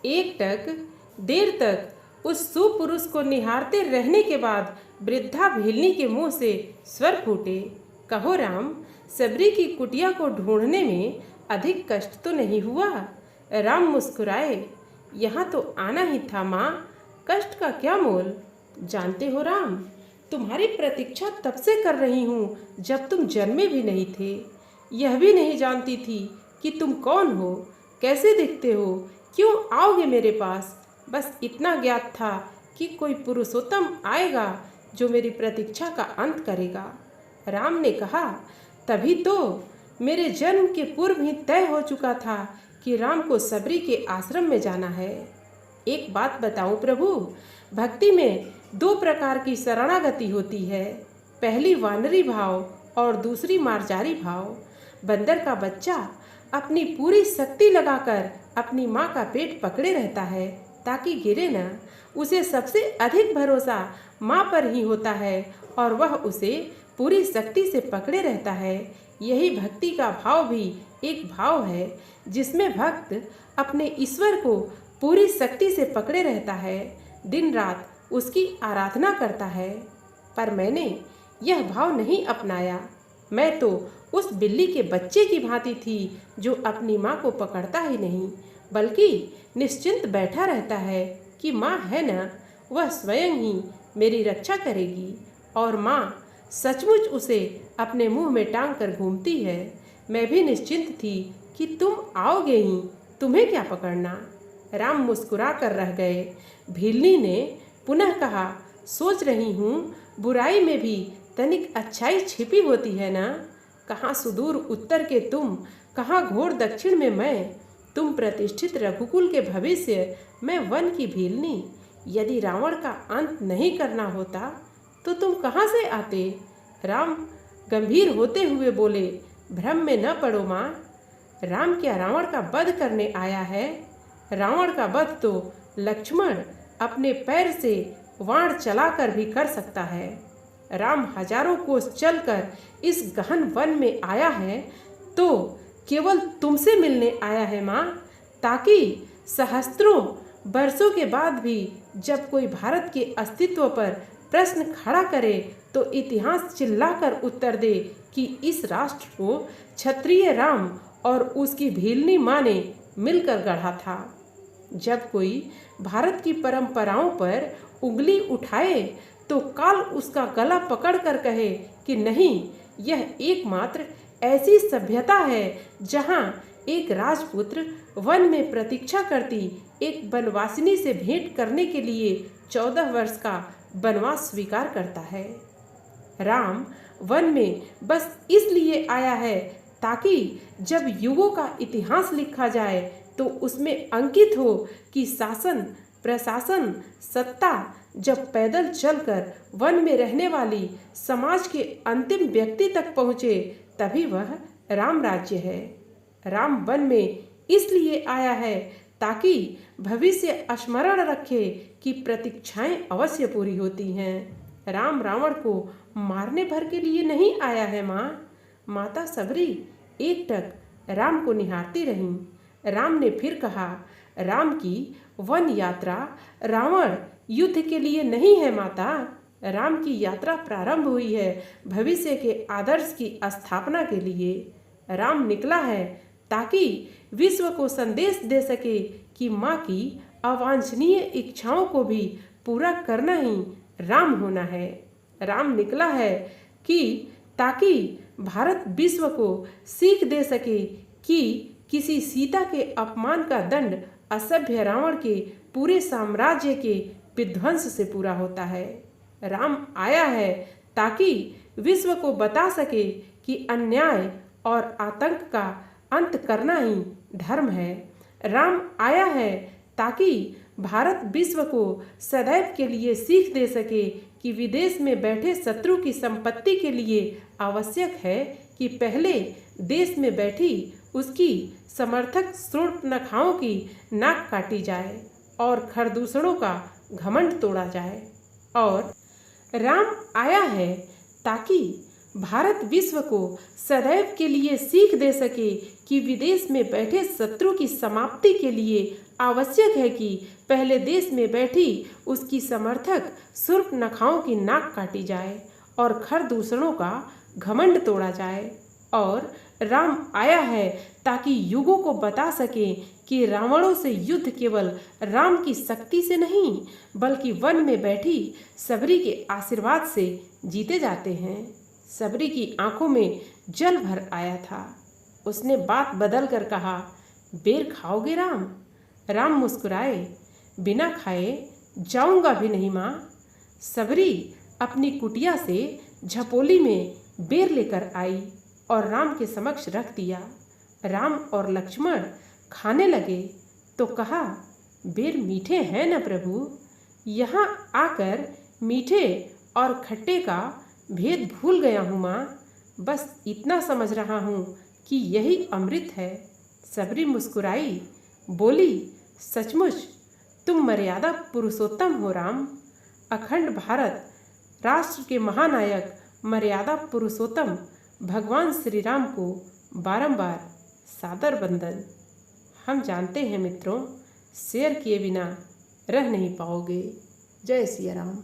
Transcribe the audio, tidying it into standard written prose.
एक टक देर तक उस सुपुरुष को निहारते रहने के बाद वृद्धा भेलनी के मुंह से स्वर फूटे, कहो राम, सबरी की कुटिया को ढूंढने में अधिक कष्ट तो नहीं हुआ। राम मुस्कुराए, यहाँ तो आना ही था माँ, कष्ट का क्या मोल। जानते हो राम, तुम्हारी प्रतीक्षा तब से कर रही हूँ जब तुम जन्मे भी नहीं थे। यह भी नहीं जानती थी कि तुम कौन हो, कैसे दिखते हो, क्यों आओगे मेरे पास। बस इतना ज्ञात था कि कोई पुरुषोत्तम आएगा जो मेरी प्रतीक्षा का अंत करेगा। राम ने कहा, तभी तो मेरे जन्म के पूर्व ही तय हो चुका था कि राम को सबरी के आश्रम में जाना है। एक बात बताऊं प्रभु, भक्ति में दो प्रकार की शरणागति होती है, पहली वानरी भाव और दूसरी मार्जारी भाव। बंदर का बच्चा अपनी पूरी शक्ति लगाकर अपनी माँ का पेट पकड़े रहता है ताकि गिरे न। उसे सबसे अधिक भरोसा माँ पर ही होता है और वह उसे पूरी शक्ति से पकड़े रहता है। यही भक्ति का भाव भी एक भाव है जिसमें भक्त अपने ईश्वर को पूरी शक्ति से पकड़े रहता है, दिन रात उसकी आराधना करता है। पर मैंने यह भाव नहीं अपनाया। मैं तो उस बिल्ली के बच्चे की भांति थी जो अपनी माँ को पकड़ता ही नहीं, बल्कि निश्चिंत बैठा रहता है कि माँ है न, वह स्वयं ही मेरी रक्षा करेगी। और माँ सचमुच उसे अपने मुंह में टांग कर घूमती है। मैं भी निश्चिंत थी कि तुम आओगे ही, तुम्हें क्या पकड़ना। राम मुस्कुरा कर रह गए। भीलनी ने पुनः कहा, सोच रही हूँ बुराई में भी तनिक अच्छाई छिपी होती है ना। कहाँ सुदूर उत्तर के तुम, कहाँ घोर दक्षिण में मैं, तुम प्रतिष्ठित रघुकुल के भविष्य, मैं वन की भीलनी। यदि रावण का अंत नहीं करना होता तो तुम कहाँ से आते। राम गंभीर होते हुए बोले, भ्रम में न पड़ो माँ, राम क्या रावण का वध करने आया है। रावण का वध तो लक्ष्मण अपने पैर से वाण चलाकर भी कर सकता है। राम हजारों कोस चलकर इस गहन वन में आया है तो केवल तुमसे मिलने आया है माँ, ताकि सहस्त्रों वर्षों के बाद भी जब कोई भारत के अस्तित्व पर प्रश्न खड़ा करे तो इतिहास चिल्लाकर उत्तर दे कि इस राष्ट्र को क्षत्रिय राम और उसकी भीलनी माँ ने मिलकर गढ़ा था। जब कोई भारत की परंपराओं पर उंगली उठाए तो काल उसका गला पकड़कर कहे कि नहीं, यह एकमात्र ऐसी सभ्यता है जहाँ एक राजपुत्र वन में प्रतीक्षा करती एक वनवासिनी से भेंट करने के लिए 14 वर्ष का वनवास स्वीकार करता है। राम वन में बस इसलिए आया है ताकि जब युगों का इतिहास लिखा जाए तो उसमें अंकित हो कि शासन, प्रशासन, सत्ता जब पैदल चलकर वन में रहने वाली समाज के अंतिम व्यक्ति तक पहुँचे तभी वह राम राज्य है। राम वन में इसलिए आया है ताकि भविष्य स्मरण रखे कि प्रतीक्षाएं अवश्य पूरी होती हैं। राम रावण को मारने भर के लिए नहीं आया है माँ। माता सबरी एकटक राम को निहारती रहीं। राम ने फिर कहा, राम की वन यात्रा रावण युद्ध के लिए नहीं है माता। राम की यात्रा प्रारंभ हुई है भविष्य के आदर्श की स्थापना के लिए। राम निकला है ताकि विश्व को संदेश दे सके कि माँ की अवांछनीय इच्छाओं को भी पूरा करना ही राम होना है। राम निकला है कि ताकि भारत विश्व को सीख दे सके कि किसी सीता के अपमान का दंड असभ्य रावण के पूरे साम्राज्य के विध्वंस से पूरा होता है। राम आया है ताकि विश्व को बता सके कि अन्याय और आतंक का अंत करना ही धर्म है। राम आया है ताकि भारत विश्व को सदैव के लिए सीख दे सके कि विदेश में बैठे शत्रु की संपत्ति के लिए आवश्यक है कि पहले देश में बैठी उसकी समर्थक शूर्पणखाओं की नाक काटी जाए और खरदूषणों का घमंड तोड़ा जाए। और राम आया है ताकि भारत विश्व को सदैव के लिए सीख दे सके कि विदेश में बैठे शत्रु की समाप्ति के लिए आवश्यक है कि पहले देश में बैठी उसकी समर्थक शूर्पणखाओं की नाक काटी जाए और खर दूसरों का घमंड तोड़ा जाए। और राम आया है ताकि युगों को बता सके कि रावणों से युद्ध केवल राम की शक्ति से नहीं बल्कि वन में बैठी सबरी के आशीर्वाद से जीते जाते हैं। सबरी की आंखों में जल भर आया था। उसने बात बदल कर कहा, बेर खाओगे राम? राम मुस्कुराए, बिना खाए जाऊंगा भी नहीं माँ। सबरी अपनी कुटिया से झपोली में बेर लेकर आई और राम के समक्ष रख दिया। राम और लक्ष्मण खाने लगे तो कहा, बेर मीठे हैं न प्रभु? यहाँ आकर मीठे और खट्टे का भेद भूल गया हूँ माँ। बस इतना समझ रहा हूँ कि यही अमृत है। सबरी मुस्कुराई, बोली, सचमुच तुम मर्यादा पुरुषोत्तम हो राम। अखंड भारत राष्ट्र के महानायक मर्यादा पुरुषोत्तम भगवान श्री राम को बारंबार सादर वंदन। हम जानते हैं मित्रों, शेयर किए बिना रह नहीं पाओगे। जय सिया राम।